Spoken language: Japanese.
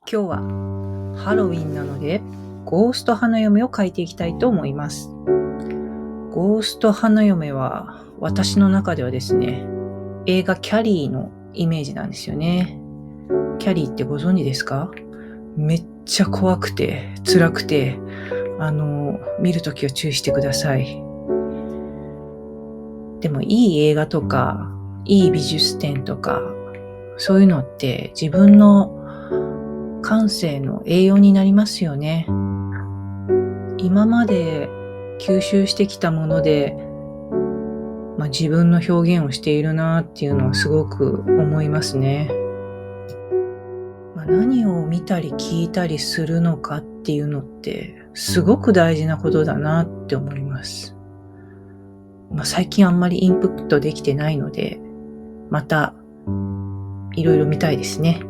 今日はハロウィンなのでゴースト花嫁を描いていきたいと思います。ゴースト花嫁は私の中ではですね、映画キャリーのイメージなんですよね。キャリーってご存知ですか？めっちゃ怖くて辛くて、見るときは注意してください。でもいい映画とかいい美術展とかそういうのって自分の感性の栄養になりますよね。今まで吸収してきたもので、自分の表現をしているなっていうのはすごく思いますね。何を見たり聞いたりするのかっていうのってすごく大事なことだなって思います。最近あんまりインプットできてないので、またいろいろ見たいですね。